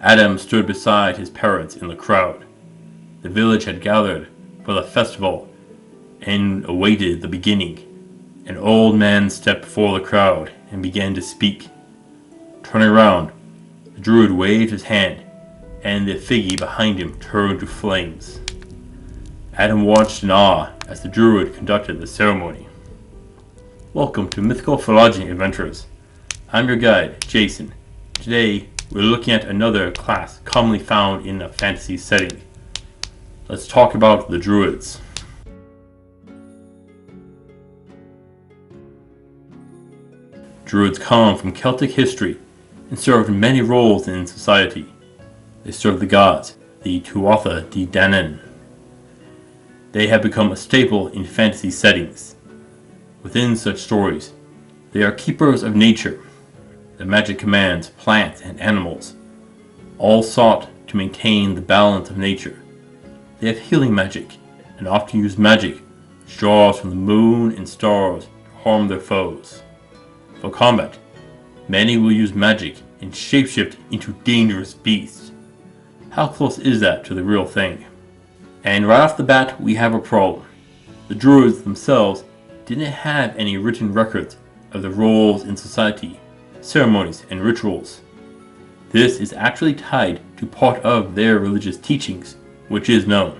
Adam stood beside his parents in the crowd. The village had gathered for the festival and awaited the beginning. An old man stepped before the crowd and began to speak. Turning around, the druid waved his hand, and the figgy behind him turned to flames. Adam watched in awe as the druid conducted the ceremony. Welcome to Mythical Phylogeny Adventures. I'm your guide, Jason. Today, we're looking at another class commonly found in a fantasy setting. Let's talk about the druids. Druids come from Celtic history and served many roles in society. They served the gods, the Tuatha De Danann. They have become a staple in fantasy settings. Within such stories, they are keepers of nature. Their magic commands plants and animals, all sought to maintain the balance of nature. They have healing magic and often use magic which draws from the moon and stars to harm their foes. For combat, many will use magic and shapeshift into dangerous beasts. How close is that to the real thing? And right off the bat, we have a problem. The druids themselves didn't have any written records of their roles in society, ceremonies, and rituals. This is actually tied to part of their religious teachings, which is known.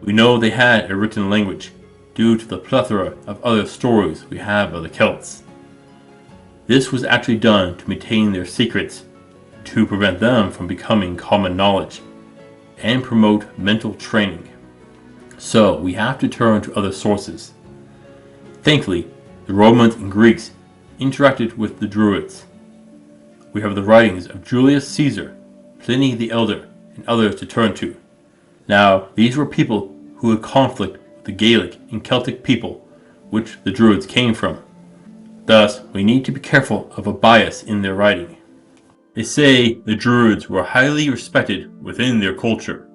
We know they had a written language due to the plethora of other stories we have of the Celts. This was actually done to maintain their secrets, to prevent them from becoming common knowledge, and promote mental training. So we have to turn to other sources. Thankfully, the Romans and Greeks interacted with the Druids. We have the writings of Julius Caesar, Pliny the Elder, and others to turn to. Now, these were people who had conflict with the Gaelic and Celtic people, which the Druids came from. Thus, we need to be careful of a bias in their writing. They say the Druids were highly respected within their culture,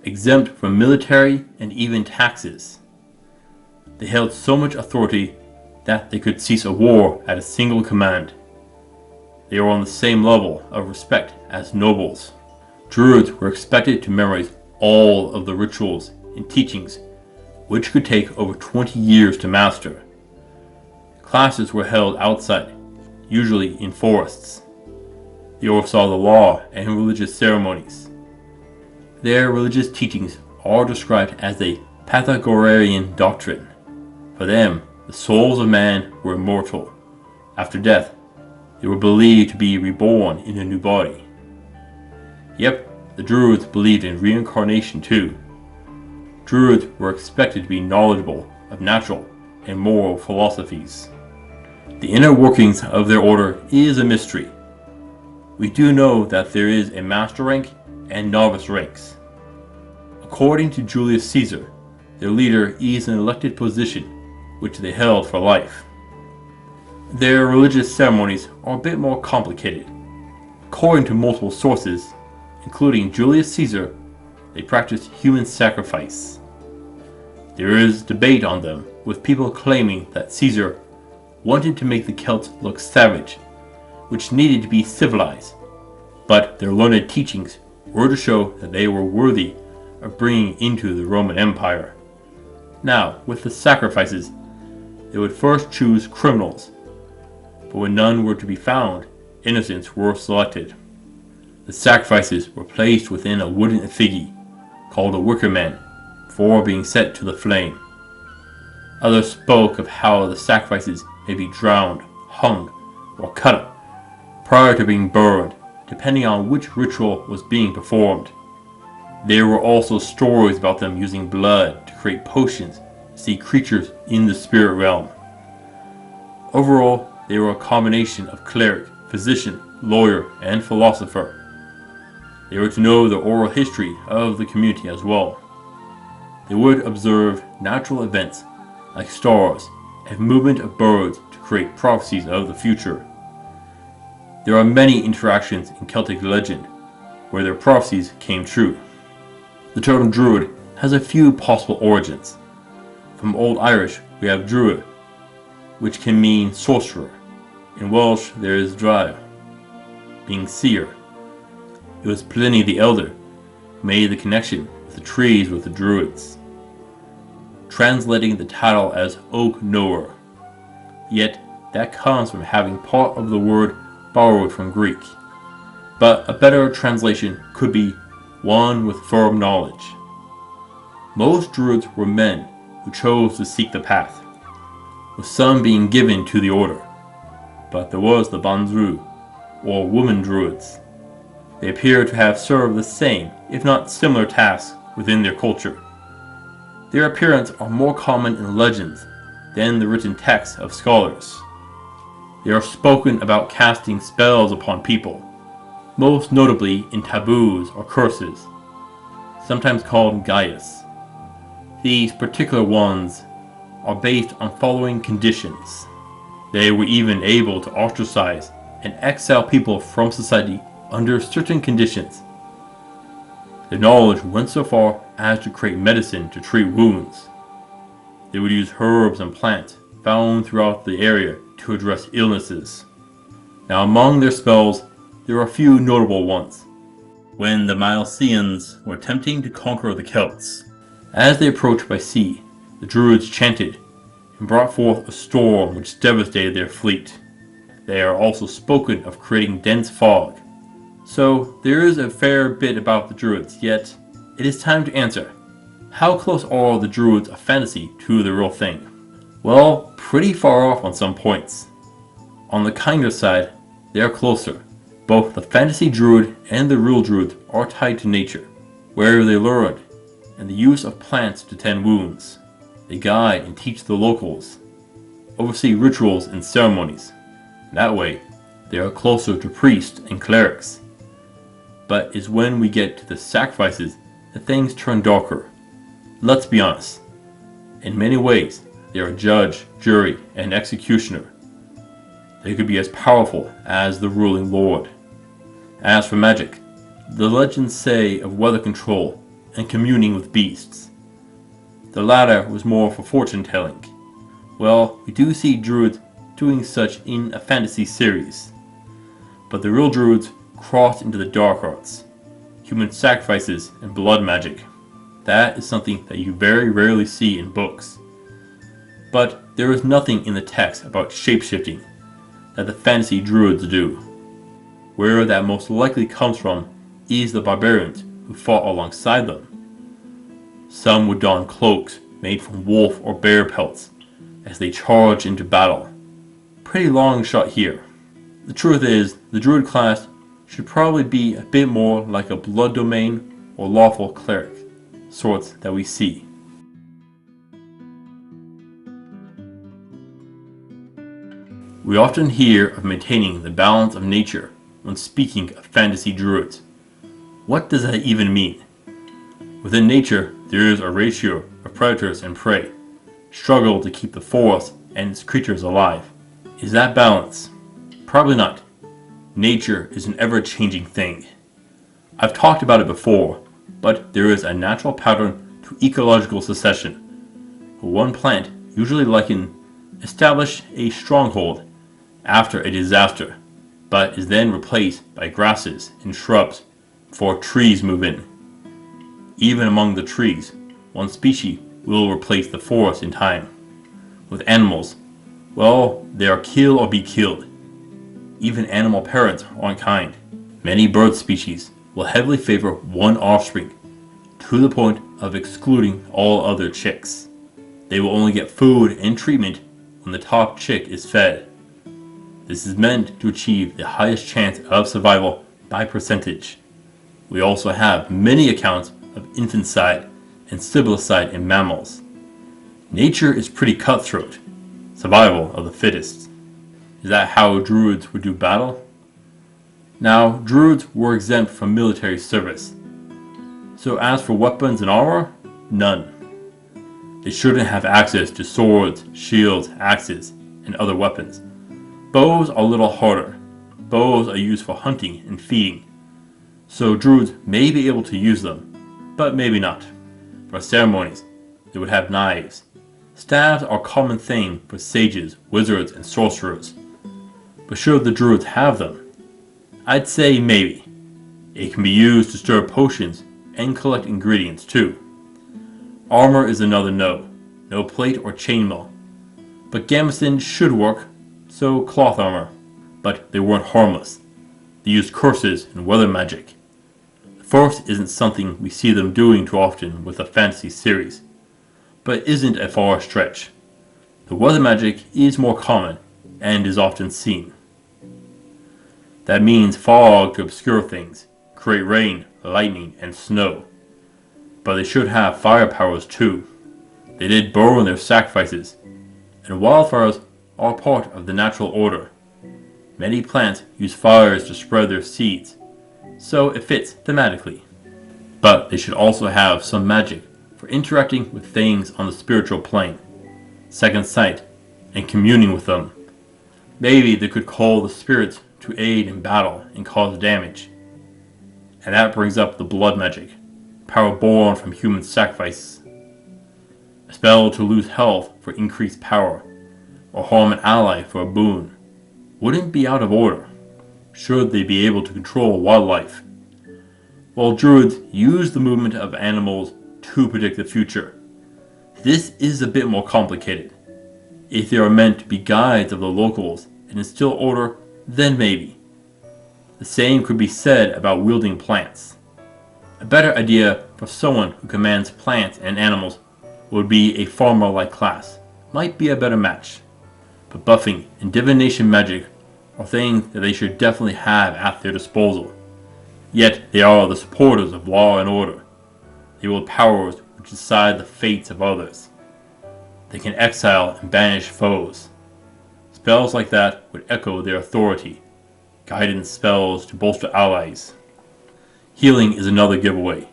exempt from military and even taxes. They held so much authority that they could cease a war at a single command. They were on the same level of respect as nobles. Druids were expected to memorize all of the rituals and teachings, which could take over 20 years to master. Classes were held outside, usually in forests. They oversaw the law and religious ceremonies. Their religious teachings are described as a Pythagorean doctrine. For them, the souls of man were immortal. After death, they were believed to be reborn in a new body. Yep, the Druids believed in reincarnation too. Druids were expected to be knowledgeable of natural and moral philosophies. The inner workings of their order is a mystery. We do know that there is a master rank and novice ranks. According to Julius Caesar, their leader is an elected position which they held for life. Their religious ceremonies are a bit more complicated. According to multiple sources, including Julius Caesar, they practiced human sacrifice. There is debate on them, with people claiming that Caesar wanted to make the Celts look savage, which needed to be civilized, but their learned teachings were to show that they were worthy of bringing into the Roman Empire. Now, with the sacrifices, they would first choose criminals, but when none were to be found, innocents were selected. The sacrifices were placed within a wooden effigy, called a wicker man, before being set to the flame. Others spoke of how the sacrifices may be drowned, hung, or cut up prior to being burned, depending on which ritual was being performed. There were also stories about them using blood to create potions to see creatures in the spirit realm. Overall, they were a combination of cleric, physician, lawyer, and philosopher. They were to know the oral history of the community as well. They would observe natural events like stars and movement of birds to create prophecies of the future. There are many interactions in Celtic legend where their prophecies came true. The term Druid has a few possible origins. From Old Irish, we have Druid, which can mean sorcerer. In Welsh, there is Druid, being seer. It was Pliny the Elder who made the connection with the trees with the Druids, translating the title as Oak Knower. Yet that comes from having part of the word borrowed from Greek. But a better translation could be one with firm knowledge. Most Druids were men who chose to seek the path, with some being given to the order. But there was the Banzru, or woman Druids. They appear to have served the same, if not similar tasks within their culture. Their appearance are more common in legends than the written texts of scholars. They are spoken about casting spells upon people, most notably in taboos or curses, sometimes called Gaius. These particular ones are based on following conditions. They were even able to ostracize and exile people from society under certain conditions. Their knowledge went so far as to create medicine to treat wounds. They would use herbs and plants found throughout the area to address illnesses. Now among their spells, there are a few notable ones. When the Milesians were attempting to conquer the Celts, as they approached by sea, the Druids chanted and brought forth a storm which devastated their fleet. They are also spoken of creating dense fog. So there is a fair bit about the Druids, yet it is time to answer. How close are the Druids of fantasy to the real thing? Well, pretty far off on some points. On the kinder side, they are closer. Both the fantasy Druid and the real Druid are tied to nature, where they learned, and the use of plants to tend wounds. They guide and teach the locals, oversee rituals and ceremonies. That way, they are closer to priests and clerics. But it's when we get to the sacrifices that things turn darker. Let's be honest. In many ways, they are judge, jury, and executioner. They could be as powerful as the ruling lord. As for magic, the legends say of weather control and communing with beasts. The latter was more for fortune telling. Well, we do see Druids doing such in a fantasy series. But the real Druids crossed into the dark arts, human sacrifices, and blood magic. That is something that you very rarely see in books. But there is nothing in the text about shapeshifting that the fantasy Druids do. Where that most likely comes from is the barbarians who fought alongside them. Some would don cloaks made from wolf or bear pelts as they charged into battle. Pretty long shot here. The truth is, the Druid class should probably be a bit more like a blood domain or lawful cleric sorts that we see. We often hear of maintaining the balance of nature when speaking of fantasy Druids. What does that even mean? Within nature, there is a ratio of predators and prey, struggle to keep the forest and its creatures alive. Is that balance? Probably not. Nature is an ever-changing thing. I've talked about it before, but there is a natural pattern to ecological succession. One plant, usually lichen, establish a stronghold after a disaster, but is then replaced by grasses and shrubs before trees move in. Even among the trees, one species will replace the forest in time. With animals, well, they are kill or be killed. Even animal parents are unkind. Many bird species will heavily favor one offspring, to the point of excluding all other chicks. They will only get food and treatment when the top chick is fed. This is meant to achieve the highest chance of survival by percentage. We also have many accounts of infanticide and sibyllicide in mammals. Nature is pretty cutthroat. Survival of the fittest. Is that how Druids would do battle? Now, Druids were exempt from military service. So as for weapons and armor, none. They shouldn't have access to swords, shields, axes, and other weapons. Bows are a little harder. Bows are used for hunting and feeding. So Druids may be able to use them, but maybe not. For ceremonies, they would have knives. Staves are a common thing for sages, wizards, and sorcerers. But should the Druids have them? I'd say maybe. It can be used to stir potions and collect ingredients too. Armor is another no. No plate or chainmail. But gambeson should work, so cloth armor. But they weren't harmless. They used curses and weather magic. The first isn't something we see them doing too often with a fantasy series, but it isn't a far stretch. The weather magic is more common and is often seen. That means fog to obscure things, create rain, lightning, and snow. But they should have fire powers too. They did burn their sacrifices, and wildfires are part of the natural order. Many plants use fires to spread their seeds, so it fits thematically. But they should also have some magic for interacting with things on the spiritual plane, second sight, and communing with them. Maybe they could call the spirits to aid in battle and cause damage. And that brings up the blood magic, power born from human sacrifices. A spell to lose health for increased power, or harm an ally for a boon, wouldn't be out of order, should they be able to control wildlife. While druids use the movement of animals to predict the future, this is a bit more complicated. If they are meant to be guides of the locals and instill order, then maybe. The same could be said about wielding plants. A better idea for someone who commands plants and animals would be a farmer-like class. Might be a better match. But buffing and divination magic are things that they should definitely have at their disposal. Yet they are the supporters of law and order. They wield powers which decide the fates of others. They can exile and banish foes. Spells like that would echo their authority. Guidance spells to bolster allies. Healing is another giveaway.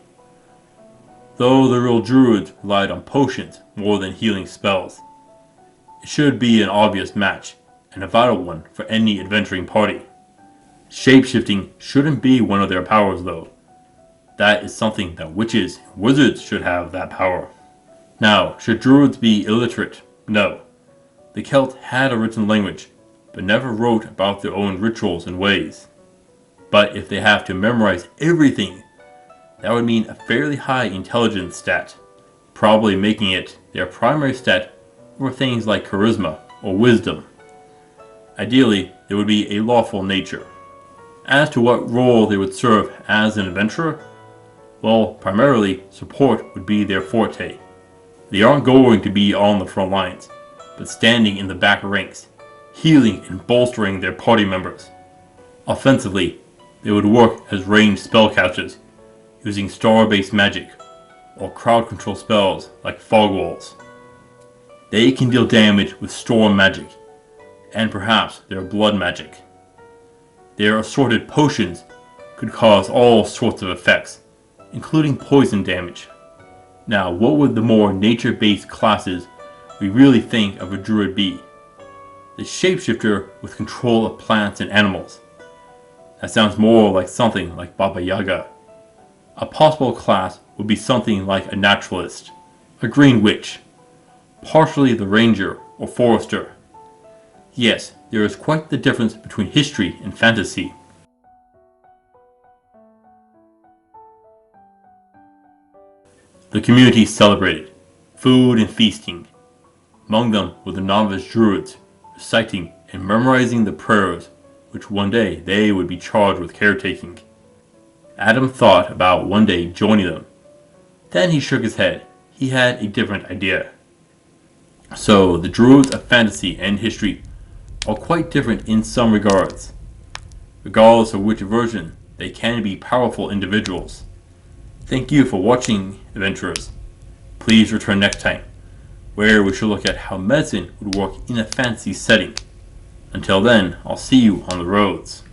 Though the real druids relied on potions more than healing spells. It should be an obvious match, and a vital one for any adventuring party. Shapeshifting shouldn't be one of their powers though. That is something that witches and wizards should have that power. Now, should druids be illiterate? No. The Celt had a written language, but never wrote about their own rituals and ways. But if they have to memorize everything, that would mean a fairly high intelligence stat, probably making it their primary stat over things like charisma or wisdom. Ideally, there would be a lawful nature. As to what role they would serve as an adventurer, well, primarily support would be their forte. They aren't going to be on the front lines, but standing in the back ranks, healing and bolstering their party members. Offensively, they would work as ranged spellcasters, using star-based magic, or crowd control spells like fog walls. They can deal damage with storm magic, and perhaps their blood magic. Their assorted potions could cause all sorts of effects, including poison damage. Now, what would the more nature-based classes we really think of a druid be? The shapeshifter with control of plants and animals. That sounds more like something like Baba Yaga. A possible class would be something like a naturalist, a green witch, partially the ranger or forester. Yes, there is quite the difference between history and fantasy. The community celebrated, food and feasting. Among them were the novice druids, reciting and memorizing the prayers which one day they would be charged with caretaking. Adam thought about one day joining them. Then he shook his head. He had a different idea. So the druids of fantasy and history are quite different in some regards. Regardless of which version, they can be powerful individuals. Thank you for watching, adventurers. Please return next time, where we shall look at how medicine would work in a fantasy setting. Until then, I'll see you on the roads.